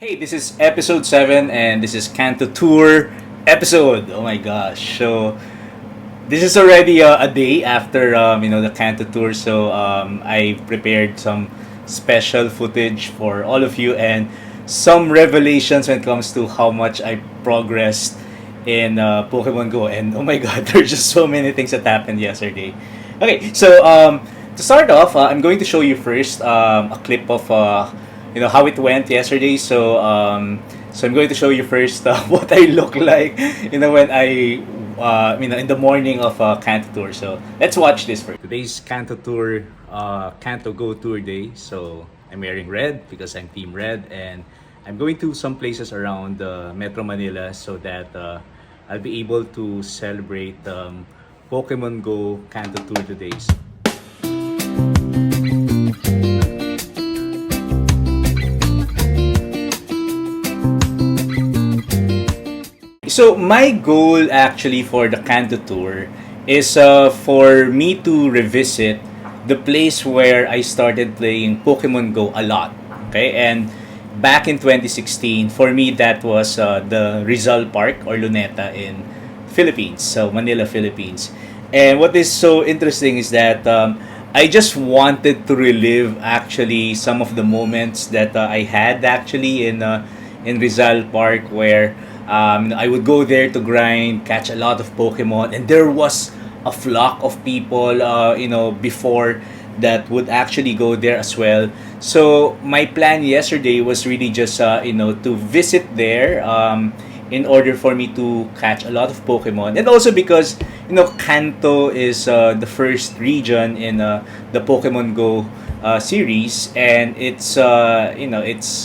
Hey, this is episode 7 and this is Kanto Tour episode. Oh my gosh. So, this is already a day after the Kanto Tour. So, I prepared some special footage for all of you and some revelations when it comes to how much I progressed in Pokemon Go. And oh my god, there's just so many things that happened yesterday. Okay, so to start off, I'm going to show you first a clip of how it went yesterday. So I'm going to show you first what I look like, when I in the morning of Kanto Tour. So let's watch this first. Today's Kanto Tour, Kanto Go Tour day. So I'm wearing red because I'm Team Red, and I'm going to some places around Metro Manila so that I'll be able to celebrate Pokemon Go Kanto Tour today. So my goal actually for the Kanto tour is for me to revisit the place where I started playing Pokemon Go a lot. Okay, and back in 2016, for me that was the Rizal Park or Luneta in Philippines, so Manila, Philippines. And what is so interesting is that I just wanted to relive actually some of the moments that I had actually in Rizal Park where I would go there to grind, catch a lot of Pokemon, and there was a flock of people, before that would actually go there as well. So my plan yesterday was really just, to visit there, in order for me to catch a lot of Pokemon, and also because Kanto is the first region in the Pokemon Go series, and it's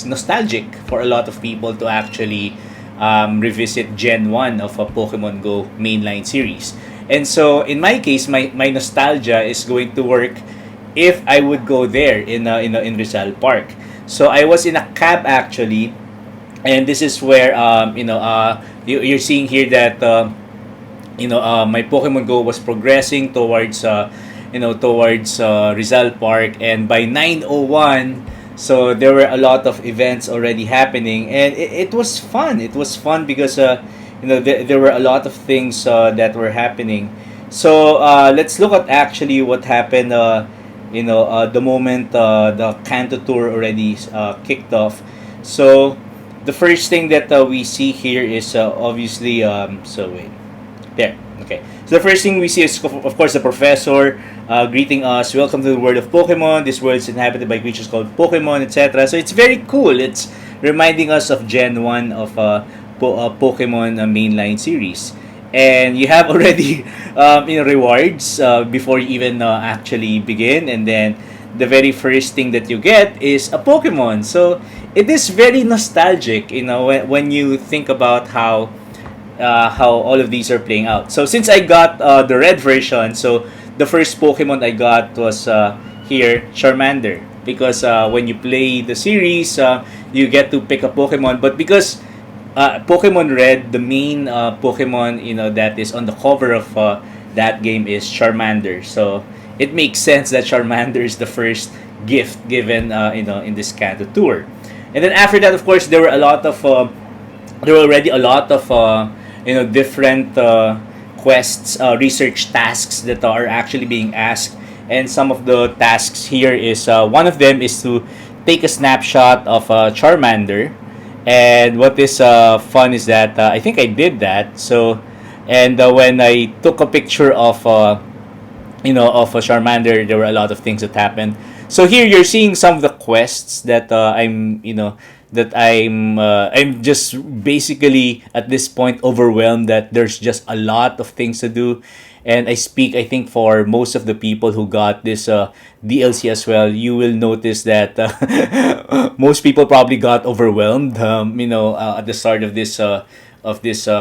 nostalgic for a lot of people to actually revisit Gen 1 of a Pokemon Go mainline series. And so, in my case, my nostalgia is going to work if I would go there in Rizal Park. So, I was in a cab actually, and this is where, you're seeing here that, my Pokemon Go was progressing towards Rizal Park, and by 9:01, so there were a lot of events already happening, and it was fun. It was fun because there were a lot of things that were happening. So let's look at actually what happened. The moment the Kanto tour already kicked off. So the first thing that we see here is obviously so wait there. Okay. So the first thing we see is, of course, the professor greeting us. Welcome to the world of Pokemon. This world is inhabited by creatures called Pokemon, etc. So it's very cool. It's reminding us of Gen 1 of Pokemon mainline series. And you have already rewards before you even actually begin. And then the very first thing that you get is a Pokemon. So it is very nostalgic, when you think about how all of these are playing out. So since I got the red version, so the first Pokemon I got was here Charmander, because when you play the series, you get to pick a Pokemon. But because Pokemon Red, the main Pokemon that is on the cover of that game is Charmander, so it makes sense that Charmander is the first gift given in this Kanto tour. And then after that, of course, there were already a lot of different quests, research tasks that are actually being asked. And some of the tasks here is one of them is to take a snapshot of Charmander. And what is fun is that I think I did that. So, and when I took a picture of a Charmander, there were a lot of things that happened. So here you're seeing some of the quests that I'm just basically at this point overwhelmed that there's just a lot of things to do. And I speak, I think, for most of the people who got this DLC as well. You will notice that most people probably got overwhelmed, at the start of this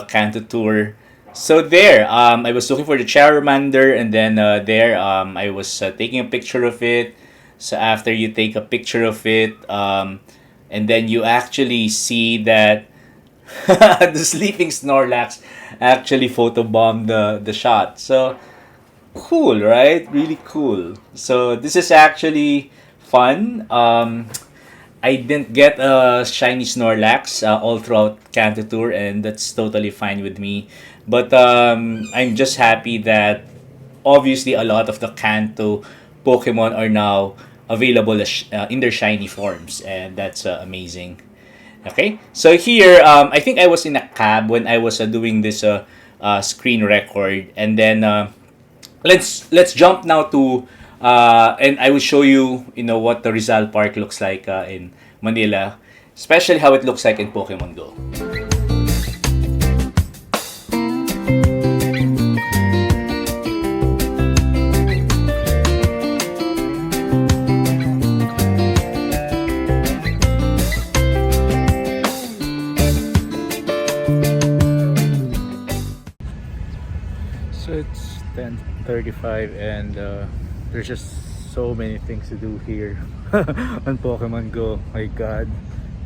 Kanto tour. So there, I was looking for the Charmander, and then there, I was taking a picture of it. So after you take a picture of it, and then you actually see that the sleeping Snorlax actually photobombed the shot. So cool, right? Really cool. So this is actually fun. I didn't get a shiny Snorlax all throughout Kanto Tour, and that's totally fine with me. But I'm just happy that obviously a lot of the Kanto Pokemon are now available in their shiny forms, and that's amazing. Okay, so here I think I was in a cab when I was doing this screen record, and then let's jump now to and I will show you what the Rizal Park looks like in Manila, especially how it looks like in Pokemon Go. So it's 10:35 and there's just so many things to do here on Pokemon Go. My God,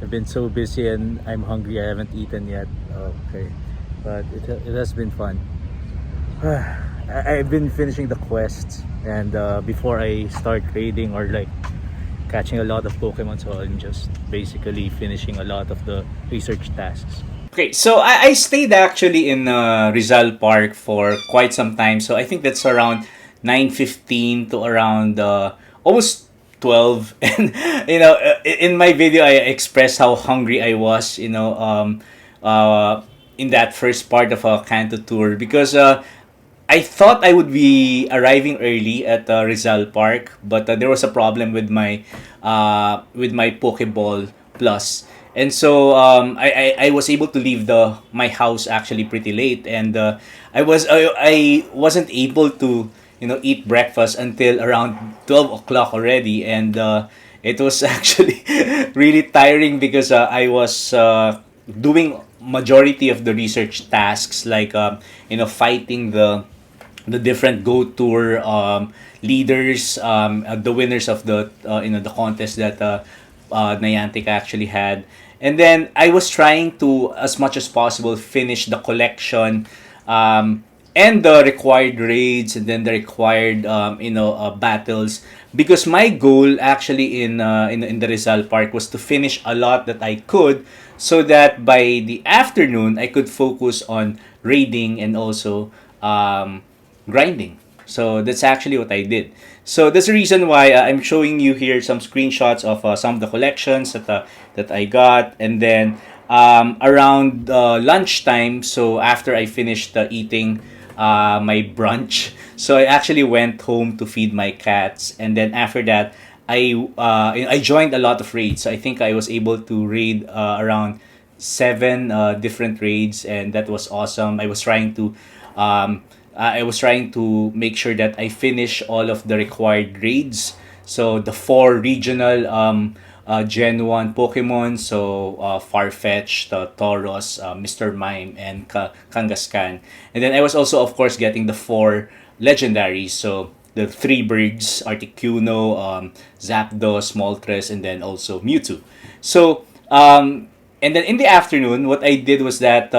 I've been so busy and I'm hungry. I haven't eaten yet. Okay, but it has been fun. I've been finishing the quests, and before I start raiding or like catching a lot of Pokemon, so I'm just basically finishing a lot of the research tasks. Okay, so I stayed actually in Rizal Park for quite some time. So I think that's around 9:15 to around almost 12. And in my video, I expressed how hungry I was. In that first part of a Kanto tour because I thought I would be arriving early at Rizal Park, but there was a problem with my Pokeball Plus, and so I was able to leave the my house actually pretty late, and I wasn't able to eat breakfast until around 12 o'clock already, and it was actually really tiring because I was doing majority of the research tasks like fighting the different Go Tour leaders, the winners of the contest that Niantic actually had, and then I was trying to, as much as possible, finish the collection, and the required raids, and then the required battles, because my goal actually in the Rizal Park was to finish a lot that I could, so that by the afternoon I could focus on raiding and also grinding. So that's actually what I did. So that's the reason why I'm showing you here some screenshots of some of the collections that I got, and then around lunchtime. So after I finished eating my brunch, so I actually went home to feed my cats, and then after that, I joined a lot of raids. So I think I was able to raid around seven different raids, and that was awesome. I was trying to make sure that I finish all of the required raids. So the four regional Gen 1 Pokemon, so Farfetch, Tauros, Mr. Mime, and Kangaskhan. And then I was also, of course, getting the four legendaries. So the three birds, Articuno, Zapdos, Moltres, and then also Mewtwo. So, and then in the afternoon, what I did was that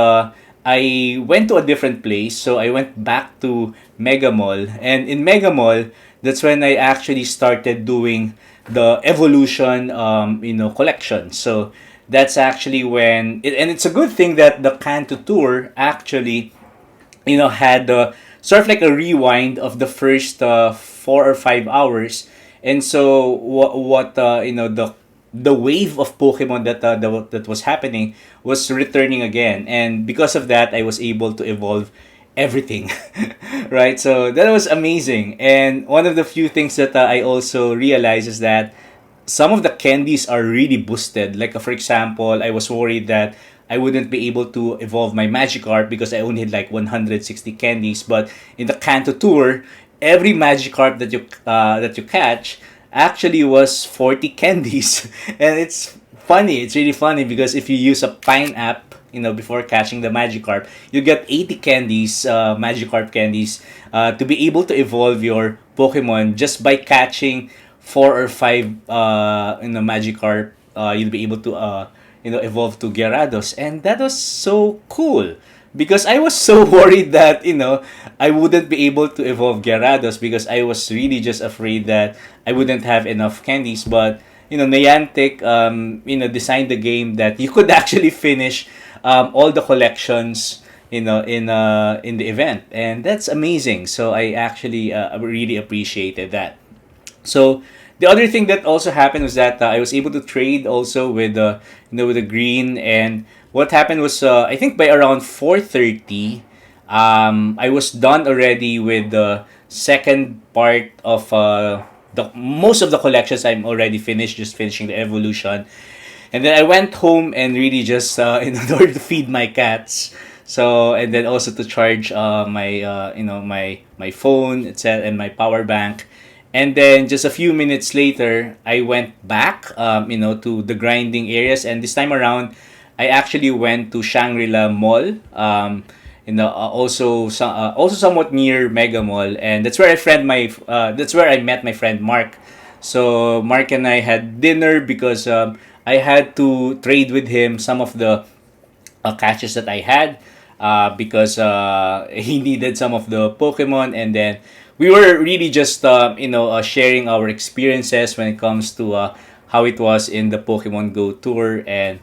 I went to a different place. So I went back to Mega Mall. And in Mega Mall, that's when I actually started doing the evolution collection. So that's actually and it's a good thing that the Kanto tour actually had sort of like a rewind of the first 4 or 5 hours. And so what the wave of Pokemon that was happening was returning again, and because of that, I was able to evolve everything. Right, so that was amazing. And one of the few things that I also realized is that some of the candies are really boosted. Like for example, I was worried that I wouldn't be able to evolve my Magikarp because I only had like 160 candies. But in the Kanto tour, every Magikarp that you catch actually was 40 candies, and it's funny. It's really funny because if you use a Pine app, before catching the Magikarp, you get 80 candies, Magikarp candies, to be able to evolve your Pokemon just by catching 4 or 5 Magikarp. You'll be able to evolve to Gyarados, and that was so cool because I was so worried that I wouldn't be able to evolve Gyarados because I was really just afraid that I wouldn't have enough candies. But Niantic, designed the game that you could actually finish all the collections, in the event, and that's amazing. So I actually really appreciated that. So the other thing that also happened was that I was able to trade also with with the green, and what happened was I think by around 4:30, I was done already with the second part of the most of the collections. I'm already finished, just finishing the evolution, and then I went home and really just in order to feed my cats. So and then also to charge my my phone, etc., and my power bank. And then just a few minutes later, I went back, to the grinding areas. And this time around, I actually went to Shangri-La Mall, also somewhat near Mega Mall, and that's where I met my friend Mark. So Mark and I had dinner because I had to trade with him some of the catches that I had because he needed some of the Pokemon, and then we were really just sharing our experiences when it comes to how it was in the Pokemon Go Tour, and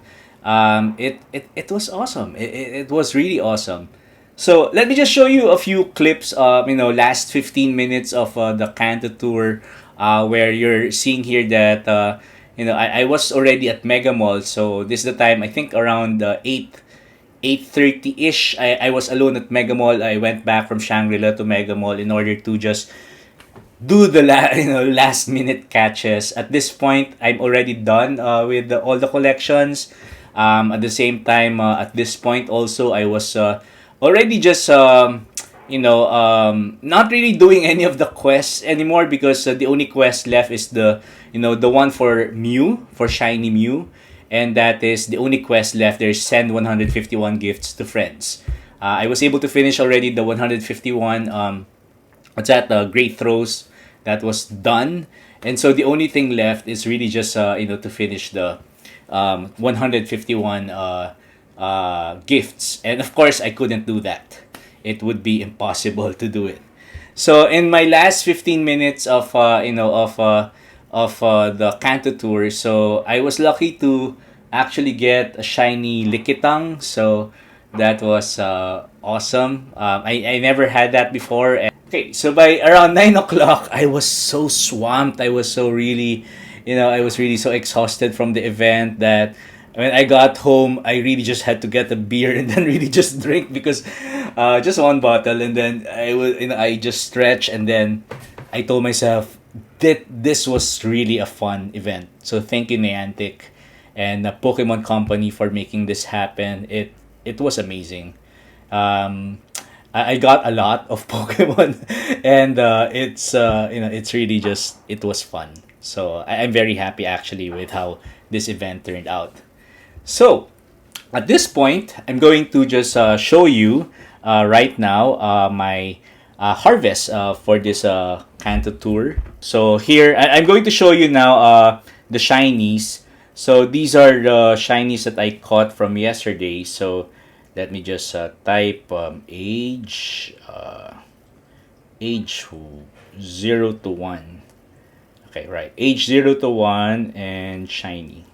it was awesome. It was really awesome. So let me just show you a few clips of last 15 minutes of the Kanto Tour, where you're seeing here that I was already at Mega Mall. So this is the time, I think around 8:30 ish. I was alone at Mega Mall. I went back from Shangri-La to Mega Mall in order to just do the last minute catches. At this point, I'm already done with all the collections. At the same time, at this point also, I was already just not really doing any of the quests anymore, because the only quest left is the one for Mew, for shiny Mew, and that is the only quest left. There's send 151 gifts to friends. I was able to finish already the 151 what's that, great throws. That was done, and so the only thing left is really just to finish the 151 gifts, and of course I couldn't do that. It would be impossible to do it. So in my last 15 minutes of the Kanto tour, so I was lucky to actually get a shiny Likitang. So that was awesome. I never had that before. Okay, so by around 9 o'clock, I was so swamped. I was so really, I was really so exhausted from the event that when I got home, I really just had to get a beer and then really just drink, because just one bottle, and then I just stretch, and then I told myself that this was really a fun event. So thank you, Niantic and the Pokemon Company, for making this happen. It was amazing. Um, I got a lot of Pokemon, and it's really just, it was fun. So I'm very happy actually with how this event turned out. So at this point, I'm going to just show you right now my harvest for this Kanto tour. So here I'm going to show you now the shinies. So these are the shinies that I caught from yesterday. So let me just type age 0 to 1. Okay, right. Age 0 to 1 and shiny.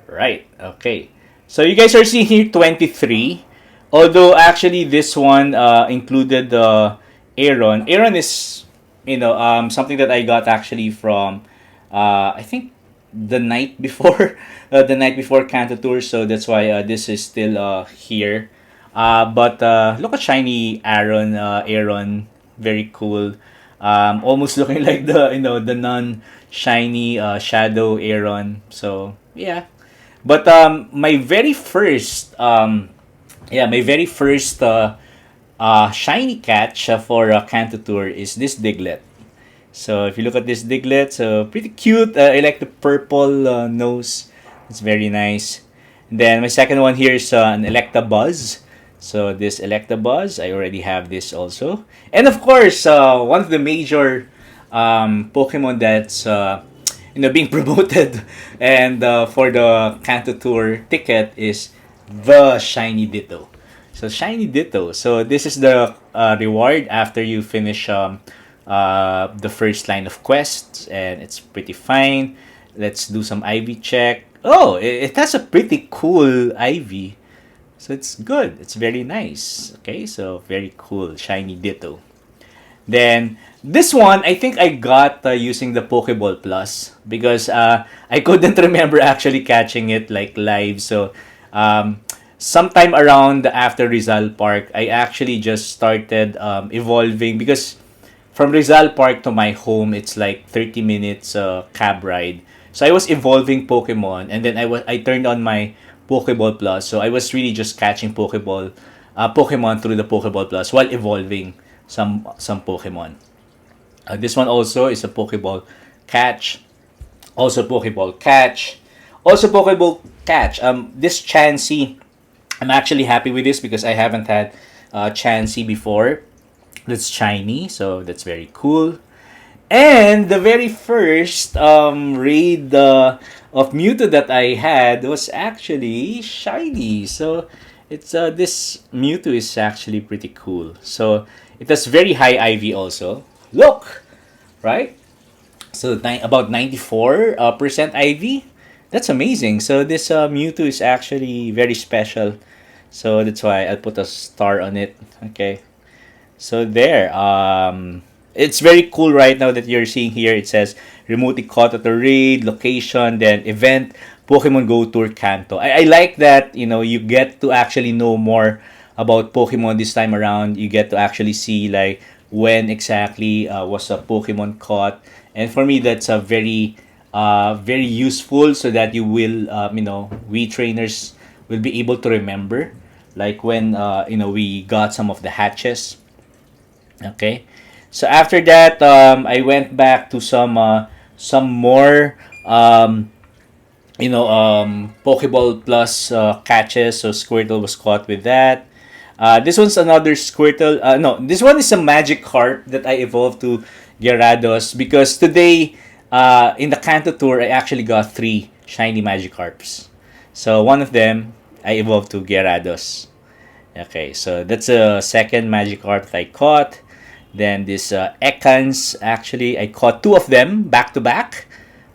Right. Okay. So you guys are seeing here 23. Although actually this one included Aaron. Aaron is something that I got actually from I think the night before the night before Kanto Tour. So that's why this is still here. But look at shiny Aaron, very cool. Almost looking like the the non shiny shadow Aaron. So yeah. But my very first shiny catch for Kanto Tour is this Diglett. So if you look at this Diglett, so pretty cute. I like the purple nose. It's very nice. And then my second one here is an Electabuzz. So this Electabuzz, I already have this also. And of course, one of the major Pokemon that's being promoted and for the Kanto Tour ticket is the Shiny Ditto. So Shiny Ditto. So this is the reward after you finish the first line of quests, and it's pretty fine. Let's do some IV check. Oh, it has a pretty cool IV. So it's good. It's very nice. Okay, so very cool. Shiny Ditto. Then this one, I think I got using the Pokeball Plus because I couldn't remember actually catching it like live. So um, sometime around after Rizal Park, I actually just started evolving because from Rizal Park to my home, it's like 30 minutes cab ride. So I was evolving Pokemon, and then I turned on my Pokeball Plus. So I was really just catching Pokemon through the Pokeball Plus while evolving some Pokemon. This one also is a Pokeball catch. Also Pokeball catch. Also Pokeball catch. This Chansey, I'm actually happy with this because I haven't had Chansey before. That's shiny, so that's very cool. And the very first raid of Mewtwo that I had was actually shiny. So it's this Mewtwo is actually pretty cool. So it has very high IV also. Look, right? So about 94% IV. That's amazing. So this Mewtwo is actually very special. So that's why I'll put a star on it. Okay. So there. It's very cool right now that you're seeing here. It says remotely caught at the raid, location, then event, Pokemon GO Tour Kanto. I like that, you get to actually know more about Pokemon this time around. You get to actually see like when exactly was a Pokemon caught. And for me, that's a very useful so that you will, we trainers will be able to remember like when, we got some of the hatches. Okay. So after that, I went back to some more Pokeball Plus catches. So Squirtle was caught with that. This one's another Squirtle. No, this one is a Magikarp that I evolved to Gyarados because today in the Kanto Tour I actually got 3 shiny Magikarps. So one of them I evolved to Gyarados. Okay, so that's a second Magikarp that I caught. Then this Ekans, actually, I caught 2 of them back to back,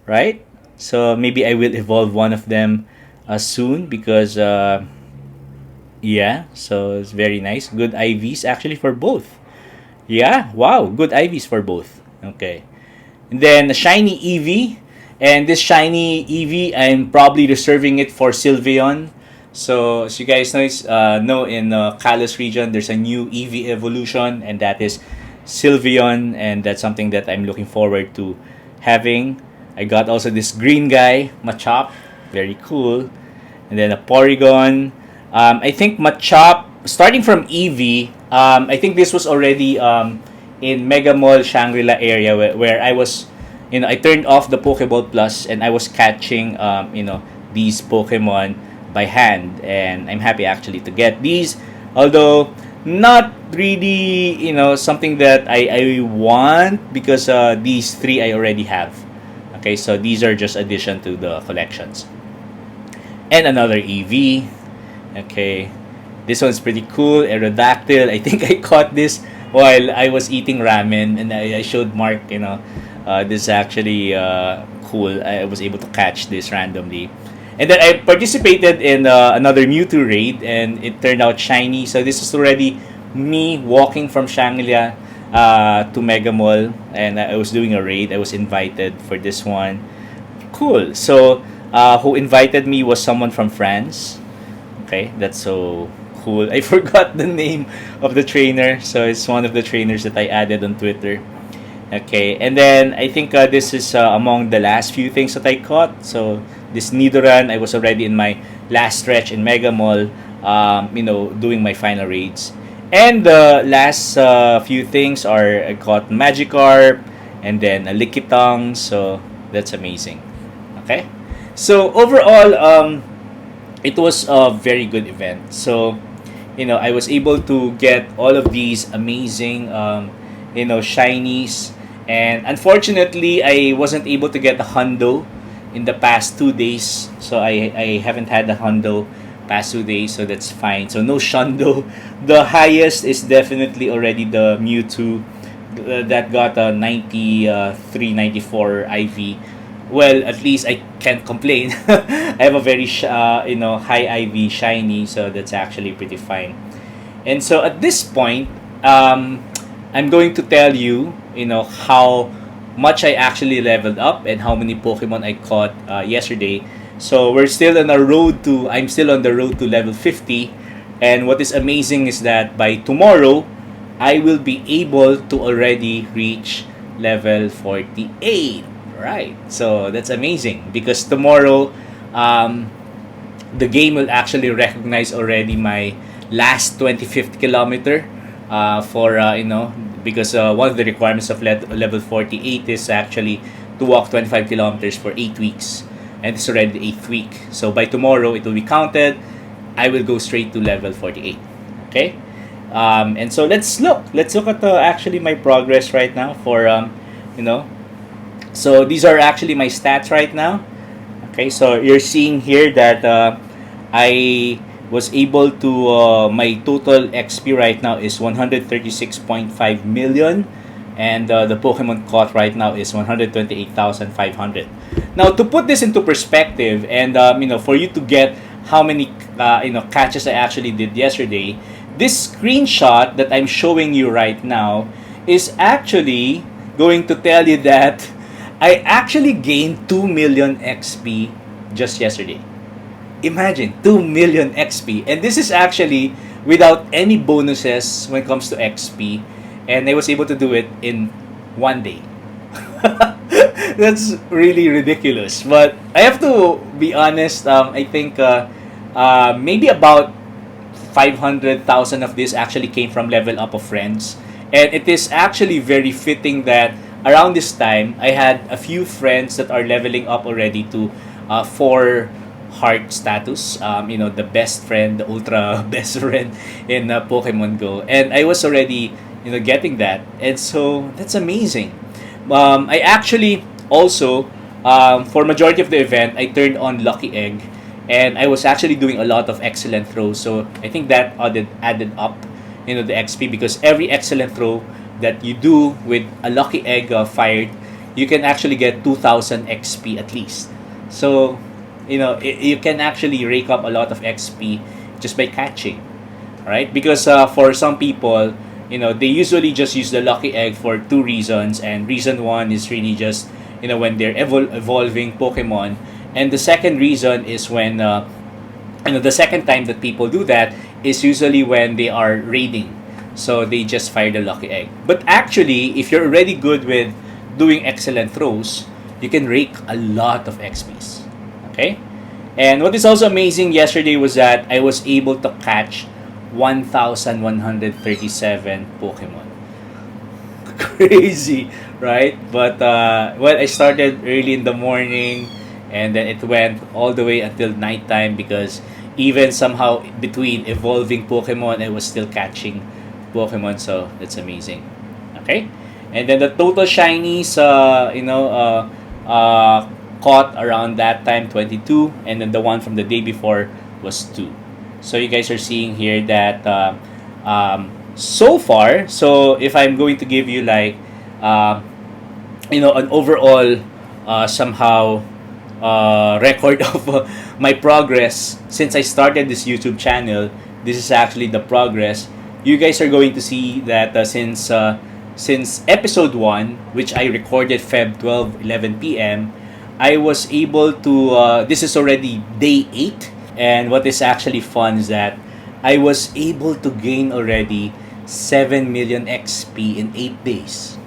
right? So maybe I will evolve one of them soon because, yeah, so it's very nice. Good IVs actually for both. Yeah, wow, good IVs for both. Okay. And then a shiny EV. And this shiny EV, I'm probably reserving it for Sylveon. So, as you guys know in Kalos region, there's a new EV evolution, and that is Sylveon, and that's something that I'm looking forward to having. I got also this green guy, Machop, very cool. And then a Porygon. I think Machop, starting from EV, I think this was already in Mega Mall Shangri-La area where I was, I turned off the Pokeball Plus and I was catching, these Pokemon by hand. And I'm happy actually to get these. Although, not really, something that I want because these 3 I already have. Okay, so these are just addition to the collections. And another EV. Okay, this one's pretty cool. Aerodactyl. I think I caught this while I was eating ramen, and I showed Mark. This is actually cool. I was able to catch this randomly. And then I participated in another Mewtwo raid, and it turned out shiny. So this is already me walking from Shangri-La to Mega Mall, and I was doing a raid. I was invited for this one. Cool. So who invited me was someone from France. Okay, that's so cool. I forgot the name of the trainer, so it's one of the trainers that I added on Twitter. Okay, and then I think this is among the last few things that I caught. So this Nidoran, I was already in my last stretch in Mega Mall, doing my final raids. And the last few things are I caught Magikarp and then a Lickitung, so that's amazing. Okay, so overall, it was a very good event. So, I was able to get all of these amazing, shinies. And unfortunately, I wasn't able to get a hundo in the past 2 days. So I haven't had a hundo past 2 days, so that's fine. So no shundo. The highest is definitely already the Mewtwo that got a 93, 94 IV well, at least I can't complain. I have a very high IV shiny, so that's actually pretty fine. And so at this point, um, I'm going to tell you, how much I actually leveled up and how many Pokemon I caught yesterday. So I'm still on the road to level 50. And what is amazing is that by tomorrow, I will be able to already reach level 48. Right. So that's amazing because tomorrow, um, the game will actually recognize already my last 25th kilometer for because one of the requirements of level 48 is actually to walk 25 kilometers for 8 weeks, and it's already the 8th week. So by tomorrow it will be counted. I will go straight to level 48. Okay. And so let's look at actually my progress right now for you know so these are actually my stats right now. Okay, so you're seeing here that I was able to my total XP right now is 136.5 million, and the Pokemon caught right now is 128,500. Now to put this into perspective, and for you to get how many catches I actually did yesterday, this screenshot that I'm showing you right now is actually going to tell you that I actually gained 2 million XP just yesterday. Imagine 2 million XP. And this is actually without any bonuses when it comes to XP. And I was able to do it in one day. That's really ridiculous. But I have to be honest, I think maybe about 500,000 of this actually came from level up of friends. And it is actually very fitting that around this time, I had a few friends that are leveling up already to 4 heart status. The best friend, the ultra best friend in Pokemon Go. And I was already, getting that. And so that's amazing. I actually also, for majority of the event, I turned on Lucky Egg. And I was actually doing a lot of excellent throws. So I think that added up, the XP, because every excellent throw that you do with a lucky egg fired, you can actually get 2,000 XP at least. So, you can actually rake up a lot of XP just by catching, right? Because for some people, they usually just use the lucky egg for 2 reasons, and reason one is really just, when they're evolving Pokemon, and the second reason is when, the second time that people do that is usually when they are raiding. So they just fire the lucky egg. But actually, if you're already good with doing excellent throws, you can rake a lot of XPs. Okay? And what is also amazing yesterday was that I was able to catch 1,137 Pokemon. Crazy, right? But, I started early in the morning, and then it went all the way until nighttime because even somehow between evolving Pokemon, I was still catching Pokemon, so that's amazing. Okay, and then the total shinies, caught around that time 22, and then the one from the day before was 2. So you guys are seeing here that so far. So if I'm going to give you like, an overall somehow record of my progress since I started this YouTube channel, this is actually the progress. You guys are going to see that since episode 1, which I recorded Feb 12, 11 p.m., I was able to, this is already day 8, and what is actually fun is that I was able to gain already 7 million XP in 8 days.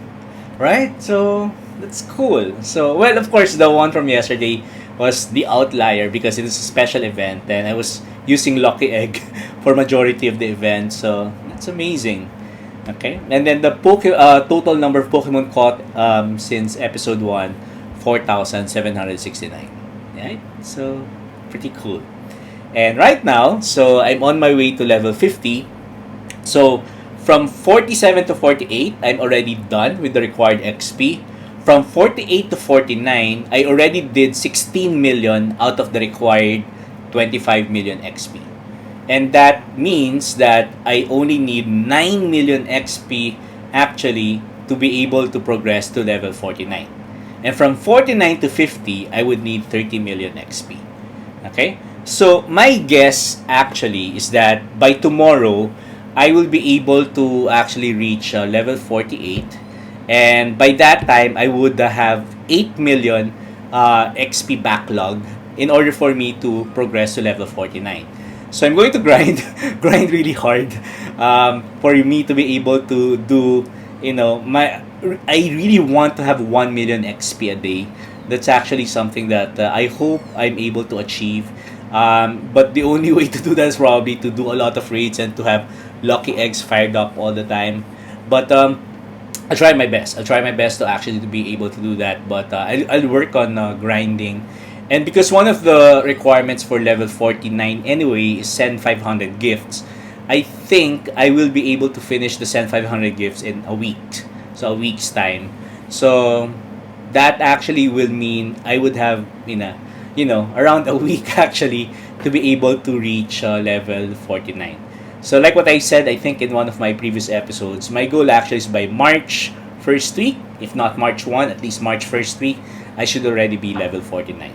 Right? So, that's cool. So, well, of course, the one from yesterday was the outlier because it is a special event, and I was using Lucky Egg for majority of the event. So, that's amazing. Okay? And then the total number of Pokemon caught since episode 1, 4,769. Right? So, pretty cool. And right now, so I'm on my way to level 50. So, from 47 to 48, I'm already done with the required XP. From 48 to 49, I already did 16 million out of the required 25 million XP. And that means that I only need 9 million XP actually to be able to progress to level 49. And from 49 to 50, I would need 30 million XP. Okay? So my guess actually is that by tomorrow, I will be able to actually reach level 48. And by that time, I would have 8 million XP backlog in order for me to progress to level 49. So I'm going to grind, grind really hard for me to be able to do, my. I really want to have 1 million XP a day. That's actually something that I hope I'm able to achieve. But the only way to do that is probably to do a lot of raids and to have lucky eggs fired up all the time. But I'll try my best. I'll try my best to actually to be able to do that. But I'll work on grinding. And because one of the requirements for level 49 anyway is send 500 gifts, I think I will be able to finish the send 500 gifts in a week. So a week's time. So that actually will mean I would have, around a week actually to be able to reach level 49. So like what I said, I think in one of my previous episodes, my goal actually is by March first week, if not March 1, at least March first week, I should already be level 49.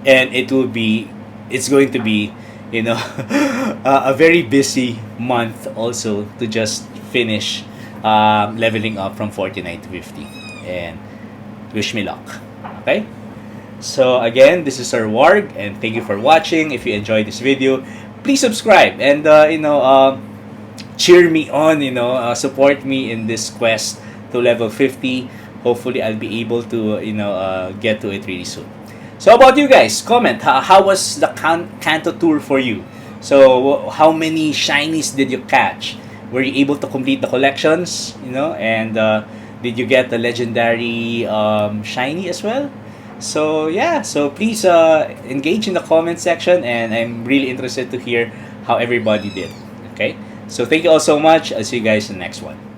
And it's going to be, a very busy month also to just finish leveling up from 49 to 50. And wish me luck. Okay? So again, this is SirWarg, and thank you for watching. If you enjoyed this video, please subscribe and cheer me on. Support me in this quest to level 50. Hopefully, I'll be able to get to it really soon. So, how about you guys? Comment. How was the Kanto tour for you? So, how many shinies did you catch? Were you able to complete the collections? And did you get the legendary shiny as well? So yeah, so please engage in the comment section, and I'm really interested to hear how everybody did. Okay, so thank you all so much. I'll see you guys in the next one.